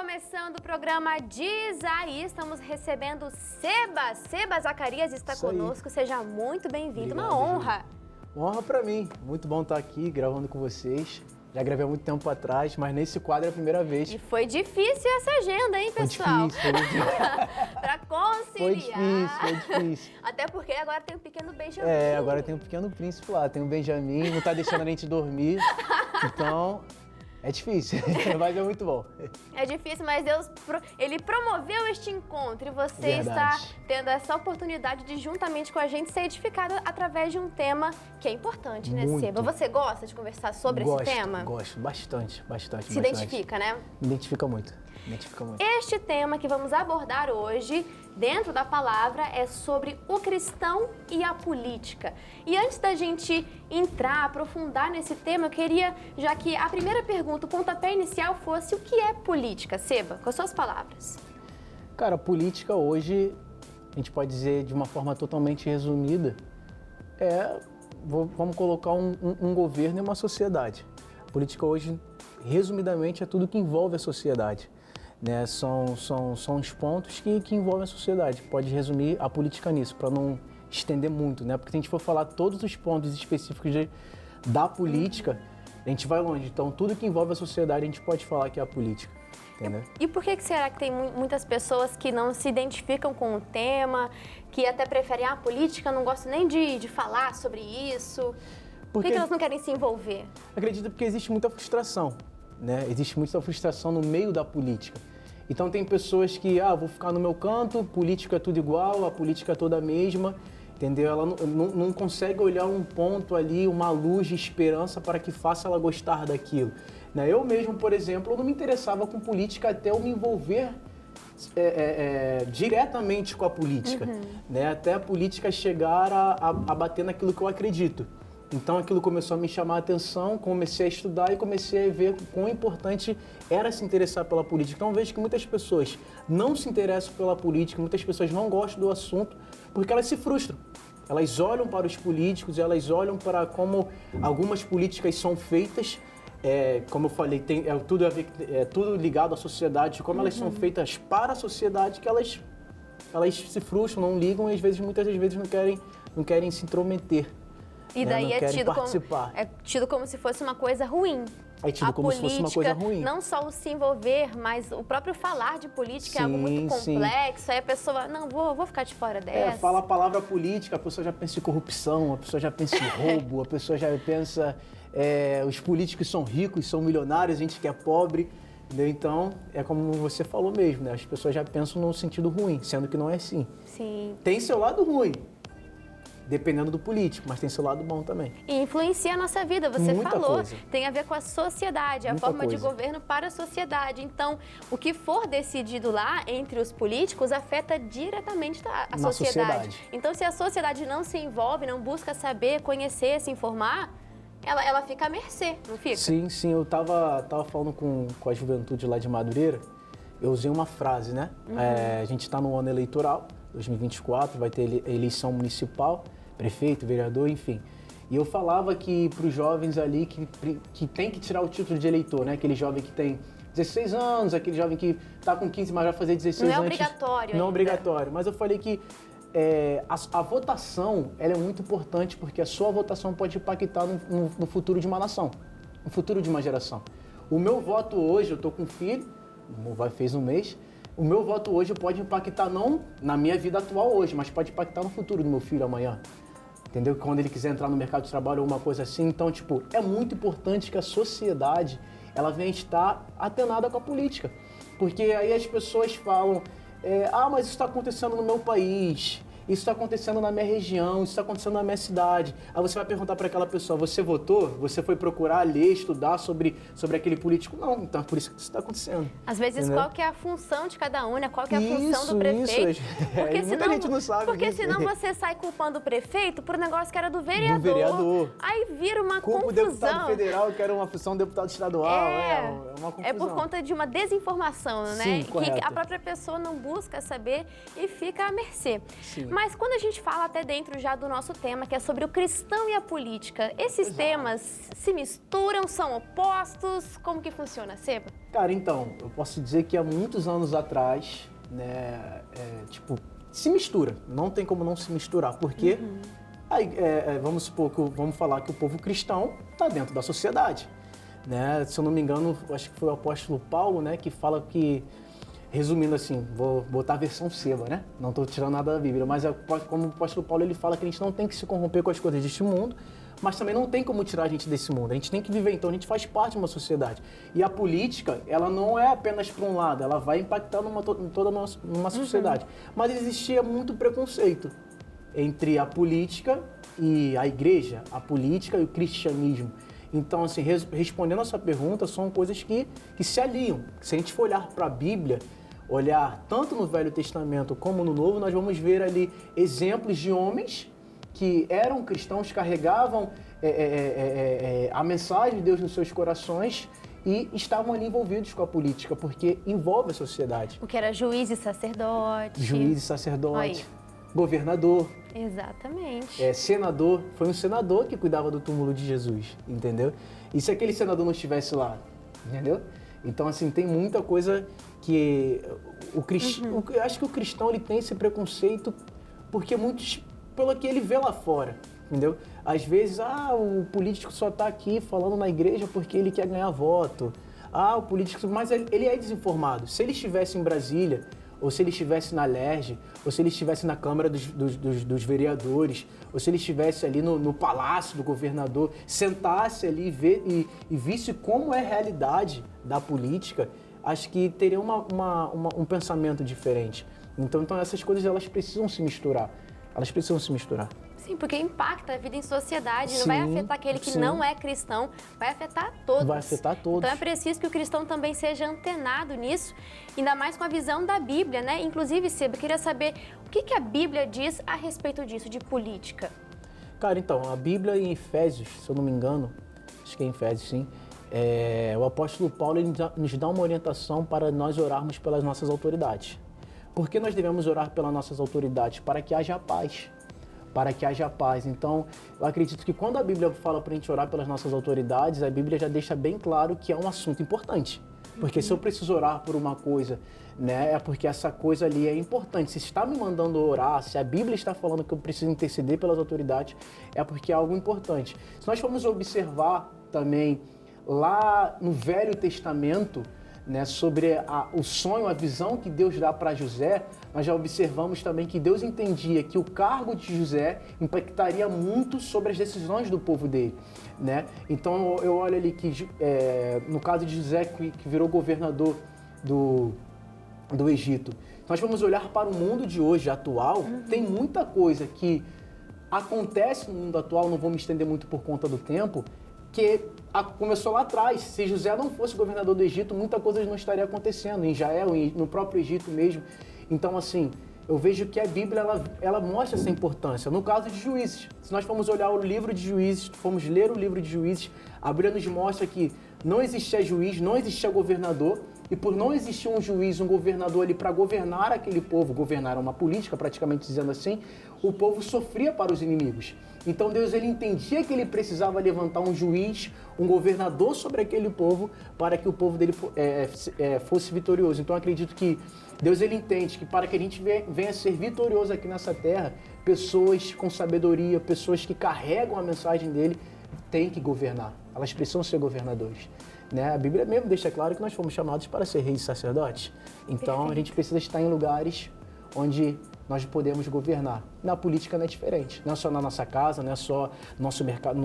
começando o programa Diz Aí, estamos recebendo Seba. Seba Zacarias está conosco, seja muito bem-vindo, uma honra. Gente. Uma honra para mim, muito bom estar aqui gravando com vocês. Já gravei há muito tempo atrás, mas nesse quadro é a primeira vez. E foi difícil essa agenda, hein, pessoal? Foi difícil. Para conciliar. Foi difícil. Até porque agora tem um pequeno Benjamin. Agora tem um pequeno príncipe lá, tem um Benjamin, não tá deixando a gente dormir. Então, é difícil, mas é muito bom. É difícil, mas Deus, Ele promoveu este encontro e você está tendo essa oportunidade de, juntamente com a gente, ser edificado através de um tema que é importante, né, Seba? Você gosta de conversar sobre esse tema? Gosto, bastante. Se identifica, né? Me identifica muito. Este tema que vamos abordar hoje, dentro da palavra, é sobre o cristão e a política. E antes da gente entrar, aprofundar nesse tema, eu queria, já que a primeira pergunta, o pontapé inicial fosse: o que é política, Seba? Com as suas palavras. Cara, política hoje, a gente pode dizer de uma forma totalmente resumida, vamos colocar um governo e uma sociedade. A política hoje, resumidamente, é tudo que envolve a sociedade. Né, são os pontos que envolvem a sociedade. Pode resumir a política nisso, para não estender muito, né? Porque se a gente for falar todos os pontos específicos da política, a gente vai longe. Então, tudo que envolve a sociedade, a gente pode falar que é a política. Entendeu? E por que será que tem muitas pessoas que não se identificam com o tema, que até preferem a política, não gostam nem de falar sobre isso? Por que elas não querem se envolver? Acredito porque existe muita frustração, né? Existe muita frustração no meio da política. Então tem pessoas que, vou ficar no meu canto, política é tudo igual, a política é toda a mesma, entendeu? Ela não consegue olhar um ponto ali, uma luz de esperança para que faça ela gostar daquilo. Né? Eu mesmo, por exemplo, eu não me interessava com política até eu me envolver diretamente com a política, né? Até a política chegar a bater naquilo que eu acredito. Então aquilo começou a me chamar a atenção, comecei a estudar e comecei a ver quão importante era se interessar pela política. Então eu vejo que muitas pessoas não se interessam pela política, muitas pessoas não gostam do assunto porque elas se frustram. Elas olham para os políticos, elas olham para como algumas políticas são feitas, como eu falei, tudo ligado à sociedade, como elas são feitas para a sociedade, que elas se frustram, não ligam e muitas vezes não querem se intrometer. E daí é tido como se fosse uma coisa ruim. É tido como se fosse uma coisa ruim. Não só o se envolver, mas o próprio falar de política é algo muito complexo. Aí a pessoa, não, vou ficar de fora dessa. Fala a palavra política, a pessoa já pensa em corrupção, a pessoa já pensa em roubo, a pessoa já pensa, os políticos são ricos, são milionários, a gente que é pobre. Entendeu? Então, é como você falou mesmo, né? As pessoas já pensam no sentido ruim, sendo que não é assim. Sim. Tem seu lado ruim, dependendo do político, mas tem seu lado bom também. E influencia a nossa vida, você falou. Coisa. Tem a ver com a sociedade, a forma de governo para a sociedade. Então, o que for decidido lá entre os políticos afeta diretamente a sociedade. Então, se a sociedade não se envolve, não busca saber, conhecer, se informar, ela fica à mercê, não fica? Sim, eu tava falando com a juventude lá de Madureira, eu usei uma frase, né? A gente está no ano eleitoral, 2024, vai ter eleição municipal, prefeito, vereador, enfim. E eu falava que para os jovens ali que tem que tirar o título de eleitor, né? Aquele jovem que tem 16 anos, aquele jovem que está com 15, mas vai fazer 16 anos. Não é obrigatório. Não é obrigatório, mas eu falei que a votação ela é muito importante porque a sua votação pode impactar no futuro de uma nação, no futuro de uma geração. O meu voto hoje, eu estou com um filho, fez um mês, o meu voto hoje pode impactar não na minha vida atual hoje, mas pode impactar no futuro do meu filho amanhã. Entendeu? Quando ele quiser entrar no mercado de trabalho ou alguma coisa assim. Então, é muito importante que a sociedade ela venha estar atenada com a política. Porque aí as pessoas falam, mas isso está acontecendo no meu país, isso está acontecendo na minha região, isso está acontecendo na minha cidade. Aí você vai perguntar para aquela pessoa, você votou? Você foi procurar, ler, estudar sobre aquele político? Não, então é por isso que isso está acontecendo. Às vezes, entendeu? Qual que é a função de cada um, né? Qual que é a função do prefeito? Isso. Porque muita gente não sabe Porque disso. Senão você sai culpando o prefeito por um negócio que era do vereador. Aí vira uma confusão. O deputado federal que era uma função do deputado estadual. É uma confusão. É por conta de uma desinformação, né? Sim, que a própria pessoa não busca saber e fica à mercê. Sim. Mas quando a gente fala até dentro já do nosso tema, que é sobre o cristão e a política, esses temas se misturam, são opostos? Como que funciona, Seba? Cara, então, eu posso dizer que há muitos anos atrás, né, se mistura. Não tem como não se misturar, porque aí, vamos supor vamos falar que o povo cristão está dentro da sociedade, né? Se eu não me engano, acho que foi o apóstolo Paulo, né, que fala que, resumindo assim, vou botar a versão Seba, né? Não estou tirando nada da Bíblia, mas como o apóstolo Paulo ele fala que a gente não tem que se corromper com as coisas deste mundo, mas também não tem como tirar a gente desse mundo. A gente tem que viver, então a gente faz parte de uma sociedade. E a política, ela não é apenas para um lado, ela vai impactar em toda uma sociedade. Mas existia muito preconceito entre a política e a igreja, a política e o cristianismo. Então, assim, respondendo a sua pergunta, são coisas que se aliam. Se a gente for olhar para a Bíblia, olhar tanto no Velho Testamento como no Novo, nós vamos ver ali exemplos de homens que eram cristãos, carregavam a mensagem de Deus nos seus corações e estavam ali envolvidos com a política, porque envolve a sociedade. O que era juiz e sacerdote. Juiz e sacerdote, governador. Exatamente. Senador, foi um senador que cuidava do túmulo de Jesus, entendeu? E se aquele senador não estivesse lá, entendeu? Então, assim, tem muita coisa que eu acho que o cristão ele tem esse preconceito porque muitos, pelo que ele vê lá fora, entendeu? Às vezes, o político só está aqui falando na igreja porque ele quer ganhar voto. O político, mas ele é desinformado. Se ele estivesse em Brasília, ou se ele estivesse na LERJ, ou se ele estivesse na Câmara dos Vereadores, ou se ele estivesse ali no Palácio do Governador, sentasse ali e visse como é a realidade da política, acho que teria um pensamento diferente. Então essas coisas elas precisam se misturar. Elas precisam se misturar. Sim, porque impacta a vida em sociedade, não vai afetar aquele que não é cristão, vai afetar todos. Vai afetar todos. Então é preciso que o cristão também seja antenado nisso, ainda mais com a visão da Bíblia, né? Inclusive, Seba, eu queria saber o que a Bíblia diz a respeito disso, de política. Cara, então, a Bíblia em Efésios, se eu não me engano, acho que é em Efésios, sim, o apóstolo Paulo ele nos dá uma orientação para nós orarmos pelas nossas autoridades. Por que nós devemos orar pelas nossas autoridades? Para que haja paz. Para que haja paz. Então, eu acredito que quando a Bíblia fala para a gente orar pelas nossas autoridades, a Bíblia já deixa bem claro que é um assunto importante. Porque se eu preciso orar por uma coisa, né, é porque essa coisa ali é importante. Se está me mandando orar, se a Bíblia está falando que eu preciso interceder pelas autoridades, é porque é algo importante. Se nós formos observar também lá no Velho Testamento, né, sobre o sonho, a visão que Deus dá para José, nós já observamos também que Deus entendia que o cargo de José impactaria muito sobre as decisões do povo dele, né? Então eu olho ali que no caso de José que virou governador do Egito, nós vamos olhar para o mundo de hoje atual, tem muita coisa que acontece no mundo atual, não vou me estender muito por conta do tempo, que começou lá atrás. Se José não fosse governador do Egito, muita coisa não estaria acontecendo em Israel, no próprio Egito mesmo. Então, assim, eu vejo que a Bíblia, ela mostra essa importância. No caso de Juízes, se nós formos olhar o livro de Juízes, formos ler o livro de Juízes, a Bíblia nos mostra que não existia juiz, não existia governador, e por não existir um juiz, um governador ali para governar aquele povo, governar uma política, praticamente dizendo assim, o povo sofria para os inimigos. Então Deus ele entendia que ele precisava levantar um juiz, um governador sobre aquele povo para que o povo dele fosse vitorioso. Então eu acredito que Deus ele entende que para que a gente venha ser vitorioso aqui nessa terra, pessoas com sabedoria, pessoas que carregam a mensagem dele, têm que governar. Elas precisam ser governadores. Né? A Bíblia mesmo deixa claro que nós fomos chamados para ser reis e sacerdotes. Então Perfeito. A gente precisa estar em lugares onde nós podemos governar. Na política não é diferente. Não é só na nossa casa, não é só no nosso mercado,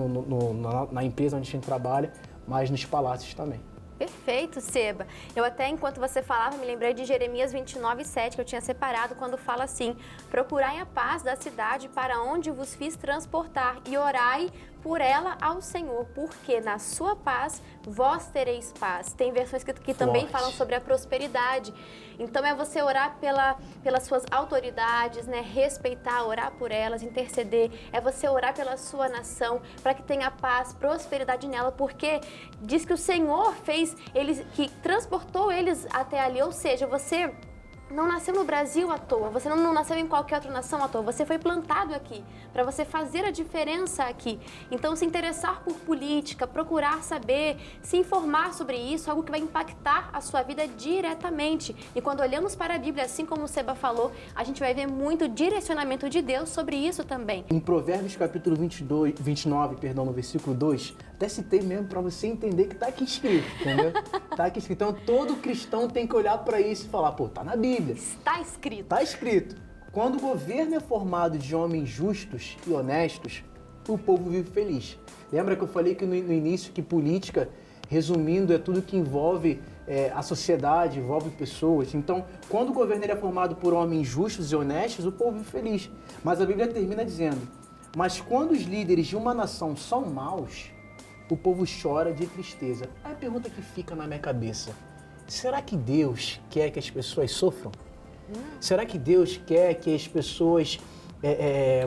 na empresa onde a gente trabalha, mas nos palácios também. Perfeito, Seba. Eu até, enquanto você falava, me lembrei de Jeremias 29:7, que eu tinha separado, quando fala assim: procurai a paz da cidade para onde vos fiz transportar e orai por ela ao Senhor, porque na sua paz vós tereis paz. Tem versões que também falam sobre a prosperidade. Então é você orar pelas suas autoridades, né? Respeitar, orar por elas, interceder. É você orar pela sua nação, para que tenha paz, prosperidade nela, porque diz que o Senhor fez eles, que transportou eles até ali. Ou seja, você não nasceu no Brasil à toa, você não nasceu em qualquer outra nação à toa, você foi plantado aqui, para você fazer a diferença aqui. Então, se interessar por política, procurar saber, se informar sobre isso, algo que vai impactar a sua vida diretamente. E quando olhamos para a Bíblia, assim como o Seba falou, a gente vai ver muito direcionamento de Deus sobre isso também. Em Provérbios capítulo 29, no versículo 2, até citei mesmo para você entender que tá aqui escrito, entendeu? Tá aqui escrito. Então, todo cristão tem que olhar para isso e falar, pô, tá na Bíblia. Está escrito. Está escrito. Quando o governo é formado de homens justos e honestos, o povo vive feliz. Lembra que eu falei que no início que política, resumindo, é tudo que envolve a sociedade, envolve pessoas. Então, quando o governo é formado por homens justos e honestos, o povo vive feliz. Mas a Bíblia termina dizendo, mas quando os líderes de uma nação são maus, o povo chora de tristeza. Aí a pergunta que fica na minha cabeça, será que Deus quer que as pessoas sofram? Será que Deus quer que as pessoas,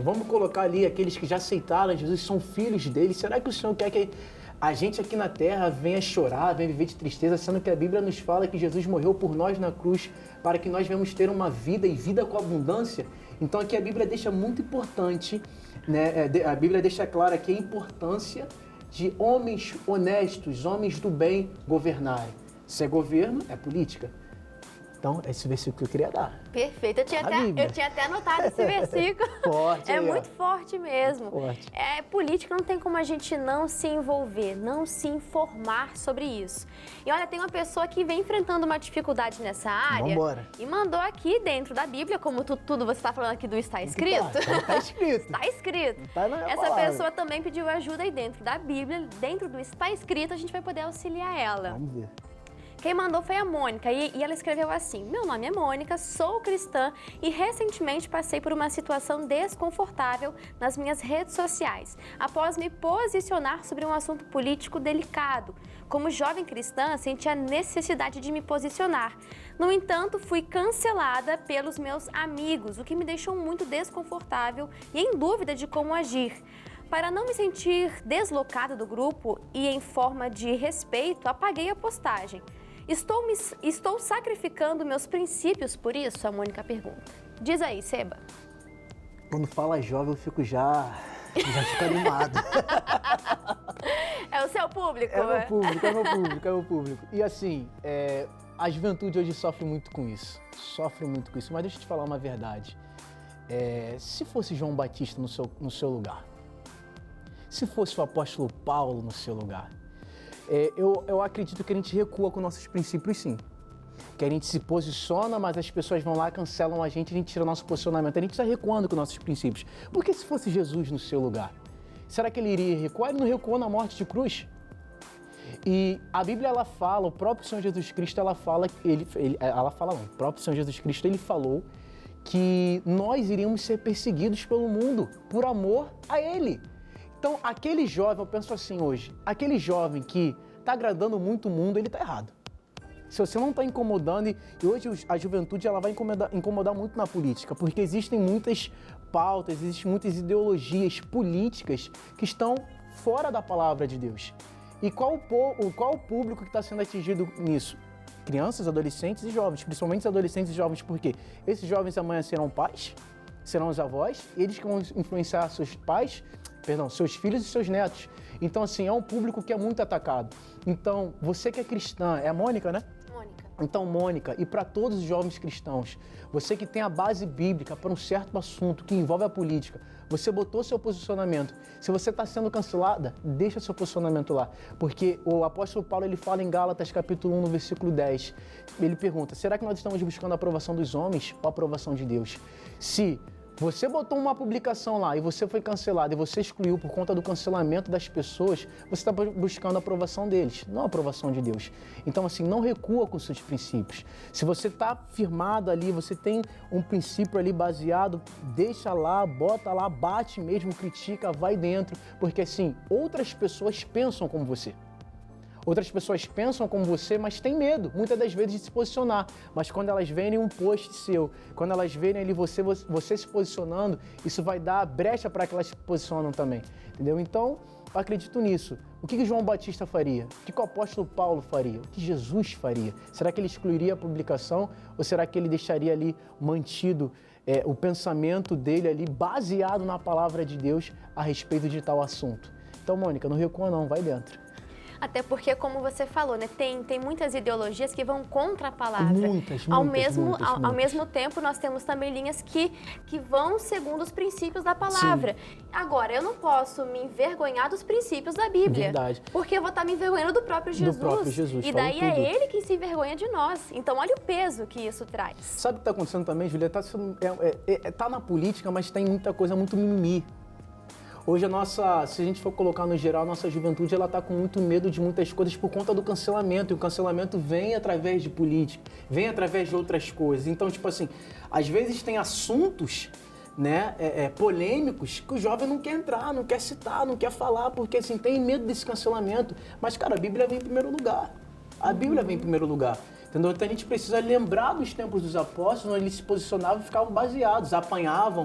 vamos colocar ali aqueles que já aceitaram Jesus, são filhos dele? Será que o Senhor quer que a gente aqui na terra venha chorar, venha viver de tristeza, sendo que a Bíblia nos fala que Jesus morreu por nós na cruz para que nós venhamos ter uma vida e vida com abundância? Então aqui a Bíblia deixa muito importante, né? A Bíblia deixa clara aqui a importância de homens honestos, homens do bem governarem. Se é governo, é política. Então, esse versículo que eu queria dar. Perfeito. Eu tinha até anotado esse versículo. Forte. É aí, muito forte mesmo. Forte. Política não tem como a gente não se envolver, não se informar sobre isso. E olha, tem uma pessoa que vem enfrentando uma dificuldade nessa área. Vambora. E mandou aqui dentro da Bíblia, como tudo você está falando aqui do está escrito. Está escrito. Está escrito. Tá na Essa palavra. pessoa também pediu ajuda aí dentro da Bíblia, dentro do está escrito, a gente vai poder auxiliar ela. Vamos ver. Quem mandou foi a Mônica e ela escreveu assim: meu nome é Mônica, sou cristã e recentemente passei por uma situação desconfortável nas minhas redes sociais, após me posicionar sobre um assunto político delicado. Como jovem cristã, senti a necessidade de me posicionar. No entanto, fui cancelada pelos meus amigos, o que me deixou muito desconfortável e em dúvida de como agir. Para não me sentir deslocada do grupo e em forma de respeito, apaguei a postagem. Estou sacrificando meus princípios por isso? A Mônica pergunta. Diz aí, Seba. Quando fala jovem, eu fico já fico animado. É o seu público, É meu público. E assim, a juventude hoje sofre muito com isso. Mas deixa eu te falar uma verdade. Se fosse João Batista no seu lugar, se fosse o apóstolo Paulo no seu lugar, eu acredito que a gente recua com nossos princípios, sim. Que a gente se posiciona, mas as pessoas vão lá, cancelam a gente tira nosso posicionamento. A gente está recuando com nossos princípios. Porque se fosse Jesus no seu lugar, será que ele iria recuar? Ele não recuou na morte de cruz. E a Bíblia, ela fala, o próprio Senhor Jesus Cristo, o próprio Senhor Jesus Cristo, ele falou que nós iríamos ser perseguidos pelo mundo por amor a ele. Então, aquele jovem, eu penso assim hoje, aquele jovem que está agradando muito o mundo, ele está errado. Se você não está incomodando, e hoje a juventude ela vai incomodar muito na política, porque existem muitas pautas, existem muitas ideologias políticas que estão fora da palavra de Deus. E qual o público que está sendo atingido nisso? Crianças, adolescentes e jovens, principalmente os adolescentes e jovens, porque esses jovens amanhã serão pais, serão os avós, e eles que vão influenciar seus filhos e seus netos. Então, assim, é um público que é muito atacado. Então, você que é cristã, é a Mônica, né? Mônica. Então, Mônica, e para todos os jovens cristãos, você que tem a base bíblica para um certo assunto que envolve a política, você botou seu posicionamento. Se você está sendo cancelada, deixa seu posicionamento lá. Porque o apóstolo Paulo, ele fala em Gálatas capítulo 1, no versículo 10. Ele pergunta, será que nós estamos buscando a aprovação dos homens ou a aprovação de Deus? Se você botou uma publicação lá e você foi cancelado e você excluiu por conta do cancelamento das pessoas, você está buscando a aprovação deles, não a aprovação de Deus. Então, assim, não recua com seus princípios. Se você está firmado ali, você tem um princípio ali baseado, deixa lá, bota lá, bate mesmo, critica, vai dentro, porque assim, outras pessoas pensam como você. Outras pessoas pensam como você, mas têm medo, muitas das vezes, de se posicionar. Mas quando elas verem um post seu, quando elas verem ali você se posicionando, isso vai dar brecha para que elas se posicionem também, entendeu? Então, eu acredito nisso. O que João Batista faria? O que o apóstolo Paulo faria? O que Jesus faria? Será que ele excluiria a publicação ou será que ele deixaria ali mantido o pensamento dele ali baseado na palavra de Deus a respeito de tal assunto? Então, Mônica, não recua não, vai dentro. Até porque, como você falou, né, tem muitas ideologias que vão contra a palavra. Muitas. Ao mesmo tempo, nós temos também linhas que vão segundo os princípios da palavra. Sim. Agora, eu não posso me envergonhar dos princípios da Bíblia. Verdade. Porque eu vou estar me envergonhando do próprio Jesus. Do próprio Jesus. E daí é ele que se envergonha de nós. Então, olha o peso que isso traz. Sabe o que está acontecendo também, Julia? Tá na política, mas tem muita coisa, muito mimimi. Hoje se a gente for colocar no geral, a nossa juventude ela está com muito medo de muitas coisas por conta do cancelamento. E o cancelamento vem através de política, vem através de outras coisas. Então, tipo assim, às vezes tem assuntos, né, polêmicos que o jovem não quer entrar, não quer citar, não quer falar, porque assim, tem medo desse cancelamento. Mas, cara, a Bíblia vem em primeiro lugar. A Bíblia vem em primeiro lugar. Entendeu? Então a gente precisa lembrar dos tempos dos apóstolos, onde eles se posicionavam e ficavam baseados, apanhavam,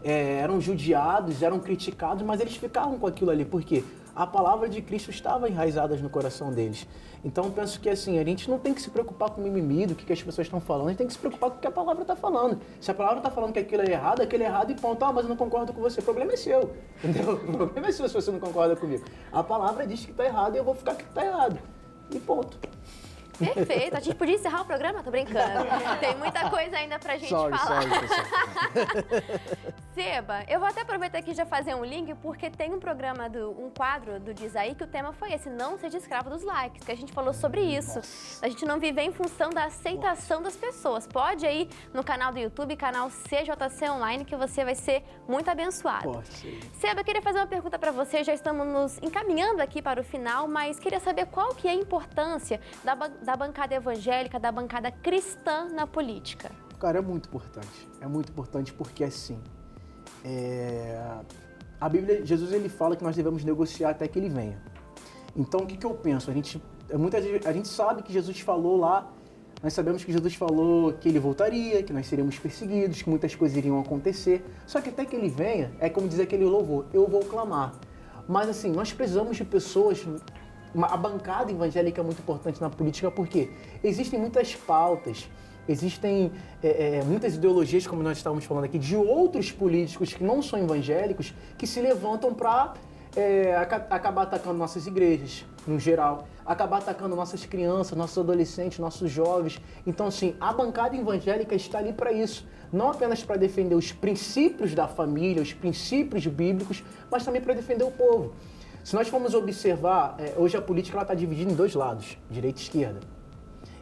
eram judiados, eram criticados, mas eles ficavam com aquilo ali. Por quê? A palavra de Cristo estava enraizada no coração deles. Então eu penso que assim, a gente não tem que se preocupar com o mimimi, do que as pessoas estão falando, a gente tem que se preocupar com o que a palavra está falando. Se a palavra está falando que aquilo é errado e ponto. Ah, mas eu não concordo com você. O problema é seu, entendeu? O problema é seu se você não concorda comigo. A palavra diz que está errado e eu vou ficar que está errado. E ponto. Perfeito. A gente podia encerrar o programa? Tô brincando. Tem muita coisa ainda pra gente falar. Seba, eu vou até aproveitar aqui e já fazer um link, porque tem um programa, um quadro do Diz Aí, que o tema foi esse, não seja escravo dos likes, que a gente falou sobre isso. A gente não viver em função da aceitação das pessoas. Pode ir no canal do YouTube, canal CJC Online, que você vai ser muito abençoado. Seba, eu queria fazer uma pergunta pra você, já estamos nos encaminhando aqui para o final, mas queria saber qual que é a importância da bancada evangélica, da bancada cristã na política. Cara, é muito importante. É muito importante porque, assim, a Bíblia, Jesus, ele fala que nós devemos negociar até que ele venha. Então, o que eu penso? A gente sabe que Jesus falou lá, nós sabemos que Jesus falou que ele voltaria, que nós seríamos perseguidos, que muitas coisas iriam acontecer. Só que até que ele venha, é como diz aquele louvor, eu vou clamar. Mas, assim, nós precisamos de pessoas... A bancada evangélica é muito importante na política porque existem muitas pautas, existem muitas ideologias, como nós estávamos falando aqui, de outros políticos que não são evangélicos, que se levantam para acabar atacando nossas igrejas, no geral, acabar atacando nossas crianças, nossos adolescentes, nossos jovens. Então, assim, a bancada evangélica está ali para isso, não apenas para defender os princípios da família, os princípios bíblicos, mas também para defender o povo. Se nós formos observar, hoje a política está dividida em dois lados, direita e esquerda.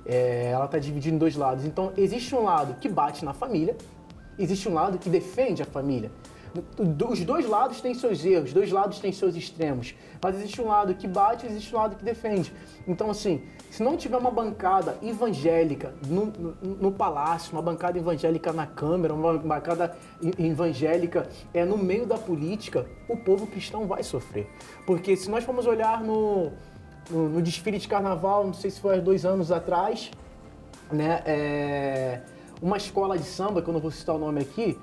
Ela está dividida em dois lados. Então, existe um lado que bate na família, existe um lado que defende a família. Os dois lados têm seus erros, os dois lados têm seus extremos, mas existe um lado que bate e existe um lado que defende. Então, assim, se não tiver uma bancada evangélica no palácio, uma bancada evangélica na Câmara, uma bancada evangélica no meio da política, o povo cristão vai sofrer. Porque se nós formos olhar no desfile de carnaval, não sei se foi há 2 anos atrás, né, uma escola de samba, que eu não vou citar o nome aqui,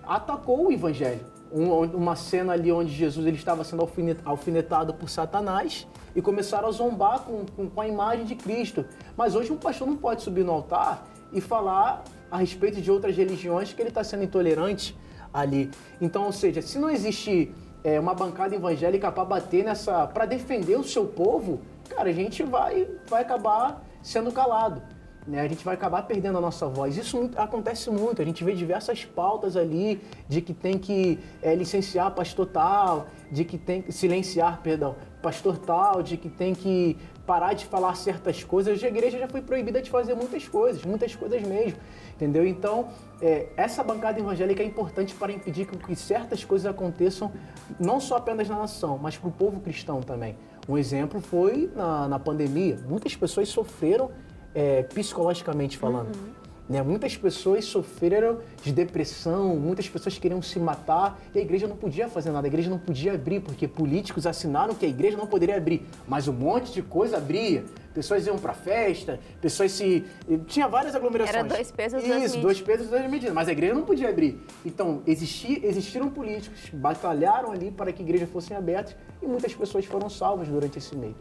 atacou o evangelho. Uma cena ali onde Jesus ele estava sendo alfinetado por Satanás e começaram a zombar com a imagem de Cristo. Mas hoje um pastor não pode subir no altar e falar a respeito de outras religiões que ele está sendo intolerante ali. Então, ou seja, se não existe uma bancada evangélica para bater para defender o seu povo, cara, a gente vai acabar sendo calado. Né, a gente vai acabar perdendo a nossa voz. Isso acontece muito, a gente vê diversas pautas ali de que tem que licenciar pastor tal, de que tem que silenciar, pastor tal, de que tem que parar de falar certas coisas. Hoje a igreja já foi proibida de fazer muitas coisas mesmo, entendeu? Então, essa bancada evangélica é importante para impedir que certas coisas aconteçam, não só apenas na nação, mas para o povo cristão também. Um exemplo foi na pandemia, muitas pessoas sofreram psicologicamente falando. né? Muitas pessoas sofreram de depressão, muitas pessoas queriam se matar e a igreja não podia fazer nada, a igreja não podia abrir, porque políticos assinaram que a igreja não poderia abrir, mas um monte de coisa abria. Pessoas iam pra festa, pessoas se... Tinha várias aglomerações. Era 2 pesos, 2 medidas. Isso, 2 pesos, 2 medidas, mas a igreja não podia abrir. Então, existiram políticos, batalharam ali para que a igreja fosse aberta e muitas pessoas foram salvas durante esse meio.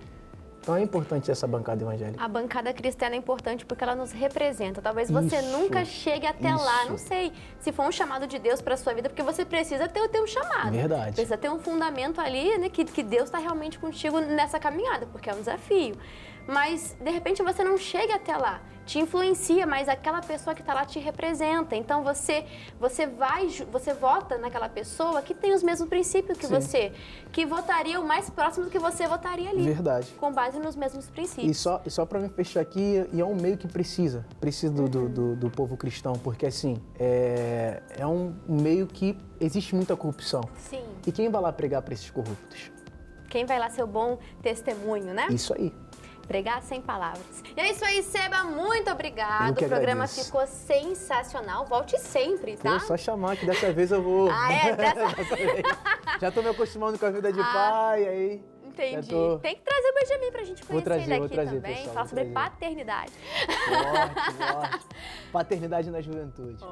Então é importante essa bancada evangélica. A bancada cristã é importante porque ela nos representa. Talvez você Isso, nunca chegue até lá, não sei se for um chamado de Deus para sua vida, porque você precisa ter um chamado. Verdade. Precisa ter um fundamento ali, né, que Deus está realmente contigo nessa caminhada, porque é um desafio. Mas, de repente, você não chega até lá, te influencia, mas aquela pessoa que está lá te representa. Então, você vota naquela pessoa que tem os mesmos princípios que você, que votaria o mais próximo do que você votaria ali. Verdade. Com base nos mesmos princípios. E só para me fechar aqui, e é um meio que precisa do povo cristão, porque assim, é um meio que existe muita corrupção. Sim. E quem vai lá pregar para esses corruptos? Quem vai lá ser o bom testemunho, né? Isso aí. Pregar sem palavras. E é isso aí, Seba, muito obrigado. Eu que o programa agradeço. Ficou sensacional. Volte sempre, tá? Pô, só chamar que dessa vez eu vou. Ah, é? Já tô me acostumando com a vida de pai, aí... Entendi. Tô... Tem que trazer o Benjamin pra gente conhecer ele aqui vou trazer, também. pessoal, Falar sobre paternidade. Forte. Paternidade na juventude.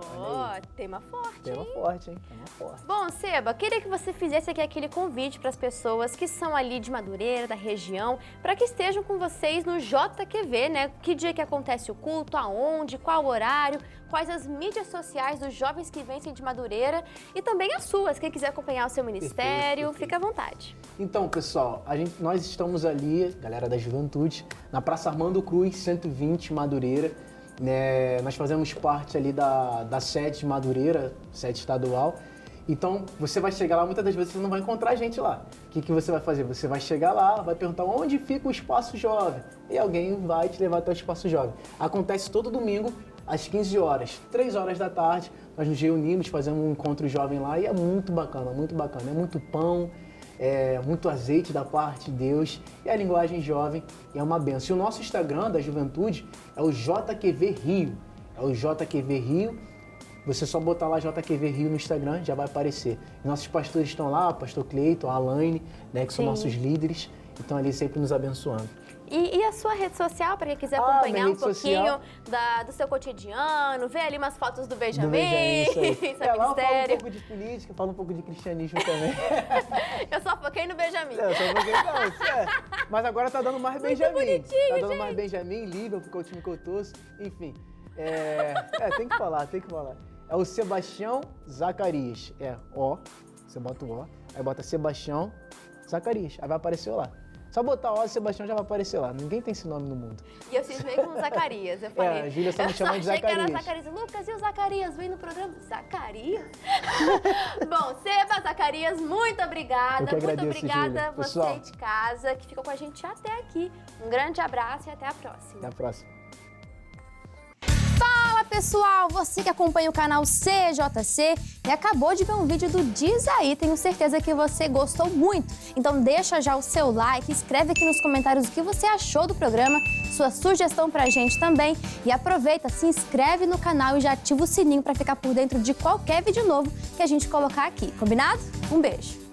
Tema forte, Tema hein? forte, hein? Tema forte. Bom, Seba, queria que você fizesse aqui aquele convite para as pessoas que são ali de Madureira, da região, para que estejam com vocês no JQV, né? Que dia que acontece o culto, aonde, qual horário, quais as mídias sociais dos jovens que vencem de Madureira e também as suas. Quem quiser acompanhar o seu ministério, fica à vontade. Então, pessoal, nós estamos ali, galera da juventude, na Praça Armando Cruz, 120, Madureira. Né? Nós fazemos parte ali da sede de Madureira, sede estadual. Então, você vai chegar lá, muitas das vezes você não vai encontrar a gente lá. O que você vai fazer? Você vai chegar lá, vai perguntar onde fica o Espaço Jovem. E alguém vai te levar até o Espaço Jovem. Acontece todo domingo, às 15 horas, 3 horas da tarde. Nós nos reunimos, fazemos um encontro jovem lá e é muito bacana, muito bacana. É muito pão, muito azeite da parte de Deus e a linguagem jovem é uma benção. E o nosso Instagram da juventude é o JQV Rio. É o JQV Rio. Você só botar lá JQV Rio no Instagram, já vai aparecer. Nossos pastores estão lá, o pastor Cleiton, a Alaine, né, que são nossos líderes, estão ali sempre nos abençoando. E a sua rede social, para quem quiser acompanhar um pouquinho do seu cotidiano, ver ali umas fotos do Benjamin, isso aí. Lá eu falo um mistério. pouco de política, falo um pouco de cristianismo também. Eu só foquei no Benjamin. Eu só foquei não, Mas agora tá dando mais Benjamin. Bonitinho, tá dando gente. mais Benjamin, Lívia, porque é o time que eu torço, enfim. Tem que falar. É o Sebastião Zacarias. Você bota o O, aí bota Sebastião Zacarias, aí vai aparecer lá. Só botar O e Sebastião já vai aparecer lá. Ninguém tem esse nome no mundo. E eu cismei com o Zacarias. Eu falei, a Júlia só me chama de Zacarias. Eu achei que era Zacarias. Lucas, e o Zacarias? Vem no programa? Zacarias? Bom, Seba, Zacarias, muito obrigada. Eu que agradeço, muito obrigada Júlia. você Pessoal, de casa que ficou com a gente até aqui. Um grande abraço e até a próxima. Até a próxima. Fala pessoal, você que acompanha o canal CJC e acabou de ver um vídeo do Diz Aí, tenho certeza que você gostou muito. Então deixa já o seu like, escreve aqui nos comentários o que você achou do programa, sua sugestão pra gente também e aproveita, se inscreve no canal e já ativa o sininho para ficar por dentro de qualquer vídeo novo que a gente colocar aqui, combinado? Um beijo!